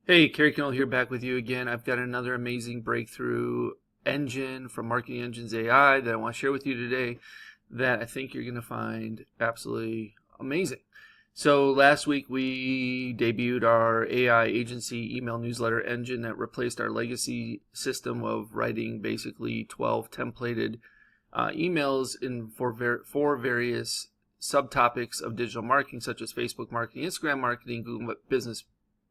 Hey, Kerry Knoll here, back with you again. I've got another amazing breakthrough engine from Marketing Engines AI that I want to share with you today that I think you're going to find absolutely amazing. So last week we debuted our AI agency email newsletter engine that replaced our legacy system of writing basically 12 templated emails for various subtopics of digital marketing, such as Facebook marketing, Instagram marketing, Google business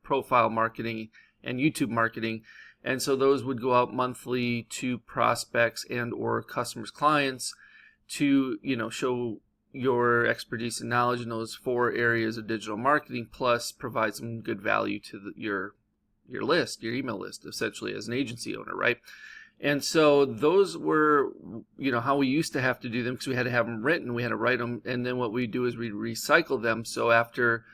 profile marketing, and YouTube marketing. And so those would go out monthly to prospects and or customers, clients, to show your expertise and knowledge in those four areas of digital marketing, plus provide some good value to your list, your email list, essentially, as an agency owner, right? And so those were, how we used to have to do them, because we had to have them written, we had to write them, and then what we do is we recycle them. So after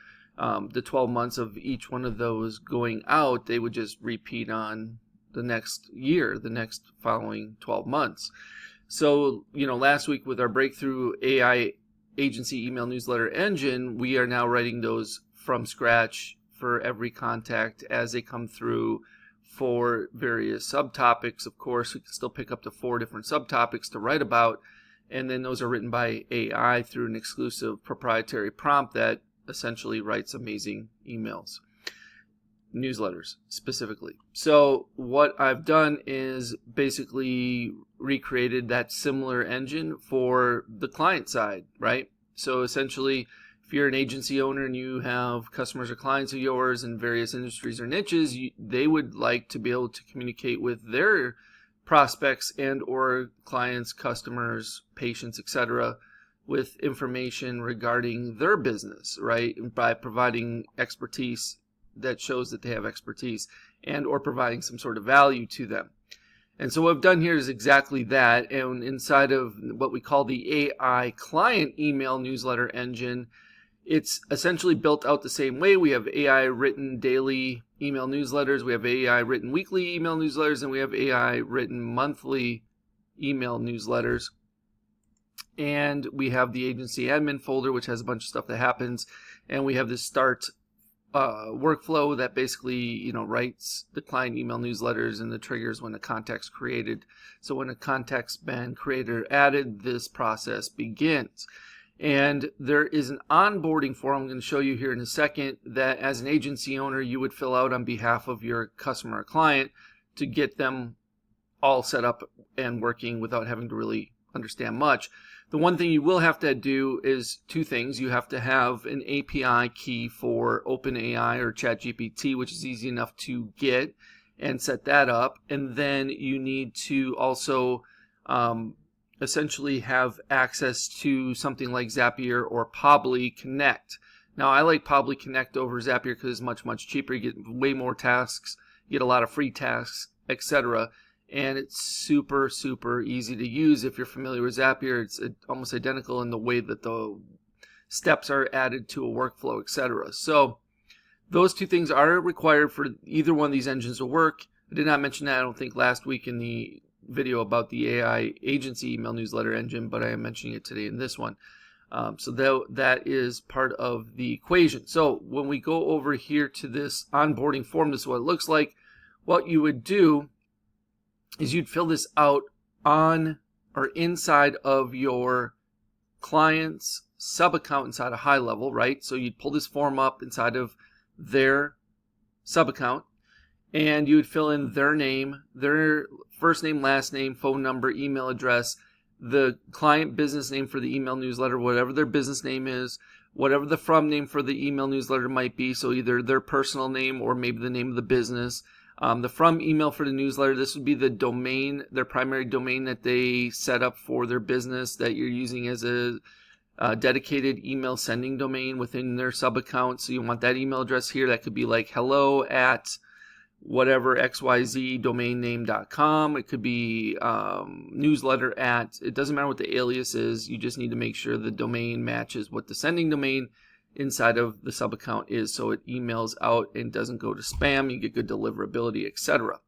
the 12 months of each one of those going out, they would just repeat on the next year, the next following 12 months. So, last week with our breakthrough AI agency email newsletter engine, we are now writing those from scratch for every contact as they come through for various subtopics. Of course, we can still pick up to 4 different subtopics to write about, and then those are written by AI through an exclusive proprietary prompt that essentially writes amazing emails, newsletters specifically. So what I've done is basically recreated that similar engine for the client side, right? So essentially, if you're an agency owner and you have customers or clients of yours in various industries or niches, they would like to be able to communicate with their prospects and or clients, customers, patients, etc., with information regarding their business, right? And by providing expertise that shows that they have expertise and or providing some sort of value to them. And so what I've done here is exactly that. And inside of what we call the AI client email newsletter engine, it's essentially built out the same way. We have AI written daily email newsletters, we have AI written weekly email newsletters, and we have AI written monthly email newsletters. And we have the agency admin folder, which has a bunch of stuff that happens, and we have this start workflow that basically writes the client email newsletters and the triggers when a contact's created. So when a contact's been created or added, this process begins. And there is an onboarding form I'm going to show you here in a second that as an agency owner you would fill out on behalf of your customer or client to get them all set up and working without having to really understand much. The one thing you will have to do is 2 things. You have to have an API key for OpenAI or ChatGPT, which is easy enough to get, and set that up. And then you need to also essentially have access to something like Zapier or Pabbly Connect. Now, I like Pabbly Connect over Zapier because it's much, much cheaper. You get way more tasks, you get a lot of free tasks, etc. And it's super, super easy to use. If you're familiar with Zapier, it's almost identical in the way that the steps are added to a workflow, etc. So those 2 things are required for either one of these engines to work. I did not mention that, I don't think, last week in the video about the AI agency email newsletter engine, but I am mentioning it today in this one. So that is part of the equation. So when we go over here to this onboarding form, this is what it looks like. What you would do is you'd fill this out on or inside of your client's sub-account inside a high level, right? So you'd pull this form up inside of their sub-account, and you would fill in their name, their first name, last name, phone number, email address, the client business name for the email newsletter, whatever their business name is, whatever the from name for the email newsletter might be, so either their personal name or maybe the name of the business. The from email for the newsletter, this would be the domain, their primary domain that they set up for their business that you're using as a dedicated email sending domain within their sub-account. So you want that email address here. That could be like hello at whatever xyzdomainname.com. It could be newsletter at, it doesn't matter what the alias is. You just need to make sure the domain matches what the sending domain inside of the sub account is, so it emails out and doesn't go to spam. You get good deliverability, etc.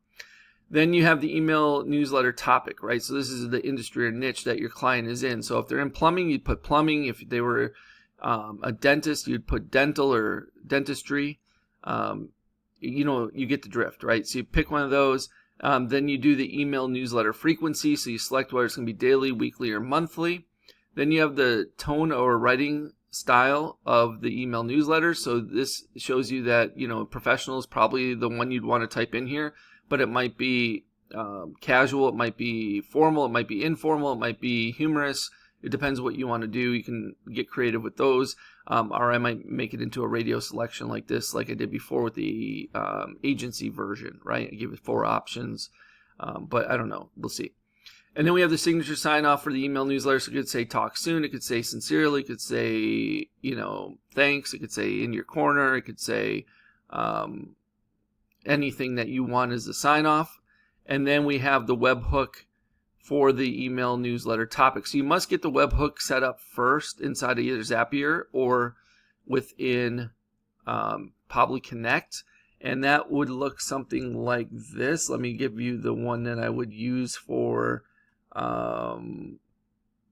Then you have the email newsletter topic, right? So this is the industry or niche that your client is in. So if they're in plumbing, you'd put plumbing. If they were a dentist, you'd put dental or dentistry. you get the drift, right? So you pick one of those. Then you do the email newsletter frequency. So you select whether it's going to be daily, weekly, or monthly. Then you have the tone or writing style of the email newsletter. So this shows you that, professional is probably the one you'd want to type in here, but it might be casual, it might be formal, it might be informal, it might be humorous. It depends what you want to do. You can get creative with those. Or I might make it into a radio selection like this, like I did before with the agency version, right? I give it 4 options, but I don't know. We'll see. And then we have the signature sign off for the email newsletter. So it could say talk soon. It could say sincerely. It could say, thanks. It could say in your corner. It could say anything that you want as a sign off. And then we have the webhook for the email newsletter topic. So you must get the webhook set up first inside of either Zapier or within Probably Connect. And that would look something like this. Let me give you the one that I would use for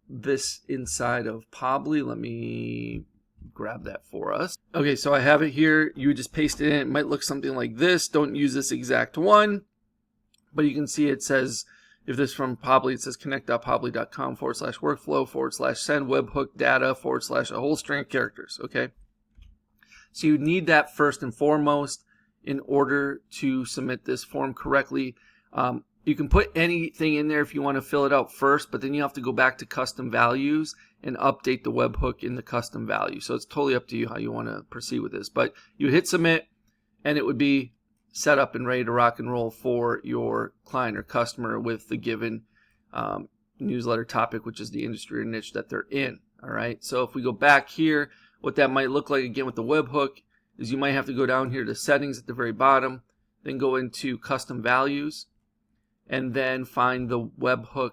this inside of Probly. Let me grab that for us. Okay, so I have it here. You would just paste it in. It might look something like this. Don't use this exact one, but you can see it says, if this is from Probly, it says connect.probly.com/workflow/send webhook data / a whole string of characters. Okay, so you need that first and foremost in order to submit this form correctly. You can put anything in there if you want to fill it out first, but then you have to go back to custom values and update the webhook in the custom value. So it's totally up to you how you want to proceed with this. But you hit submit, and it would be set up and ready to rock and roll for your client or customer with the given newsletter topic, which is the industry or niche that they're in. All right. So if we go back here, what that might look like again with the webhook is you might have to go down here to settings at the very bottom, then go into custom values, and then find the webhook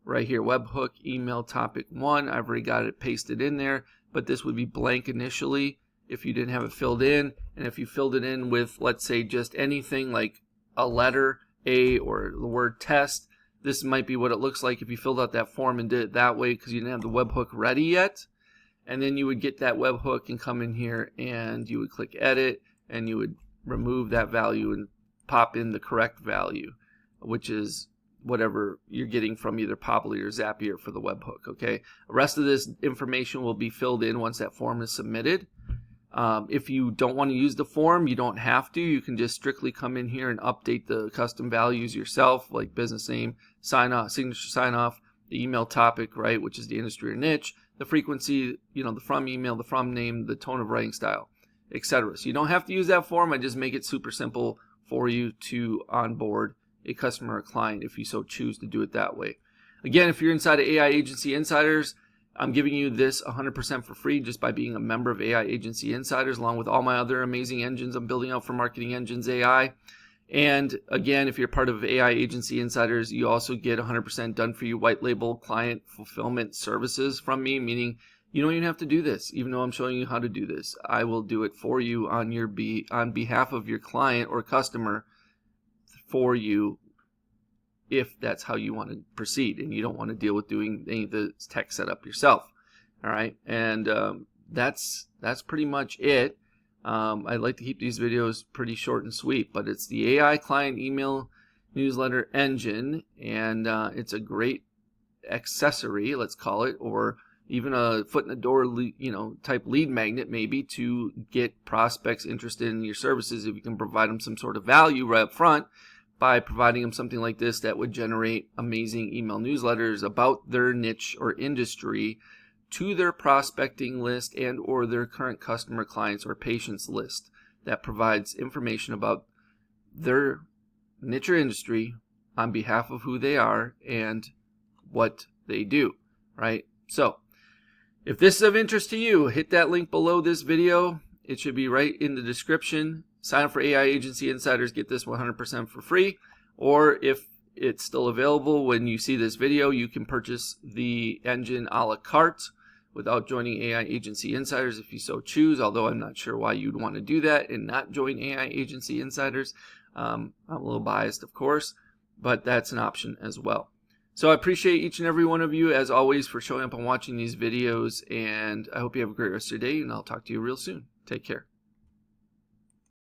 right here, webhook email topic 1. I've already got it pasted in there, but this would be blank initially if you didn't have it filled in. And if you filled it in with, let's say, just anything like a letter A or the word test, this might be what it looks like if you filled out that form and did it that way because you didn't have the webhook ready yet. And then you would get that webhook and come in here and you would click edit and you would remove that value and pop in the correct value, which is whatever you're getting from either Probly or Zapier for the webhook. Okay, the rest of this information will be filled in once that form is submitted. If you don't want to use the form, you don't have to. You can just strictly come in here and update the custom values yourself, like business name, sign off, signature sign off, the email topic, right, which is the industry or niche, the frequency, the from email, the from name, the tone of writing style, etc. So you don't have to use that form. I just make it super simple for you to onboard a customer or client if you so choose to do it that way. Again, if you're inside of AI Agency Insiders, I'm giving you this 100% for free just by being a member of AI Agency Insiders, along with all my other amazing engines I'm building out for Marketing Engines AI. And again, if you're part of AI Agency Insiders, you also get 100% done for you white label client fulfillment services from me, meaning you don't even have to do this. Even though I'm showing you how to do this, I will do it for you on behalf of your client or customer for you, if that's how you want to proceed and you don't want to deal with doing any of the tech setup yourself. All right, and that's pretty much it. I like to keep these videos pretty short and sweet, but it's the AI client email newsletter engine, and it's a great accessory, let's call it, or even a foot in the door, type lead magnet maybe, to get prospects interested in your services if you can provide them some sort of value right up front by providing them something like this that would generate amazing email newsletters about their niche or industry to their prospecting list and or their current customer, clients, or patients list that provides information about their niche or industry on behalf of who they are and what they do, right? So if this is of interest to you, hit that link below this video. It should be right in the description. Sign up for AI Agency Insiders, get this 100% for free. Or if it's still available when you see this video, you can purchase the engine a la carte without joining AI Agency Insiders if you so choose, although I'm not sure why you'd want to do that and not join AI Agency Insiders. I'm a little biased, of course, but that's an option as well. So I appreciate each and every one of you, as always, for showing up and watching these videos, and I hope you have a great rest of your day, and I'll talk to you real soon. Take care.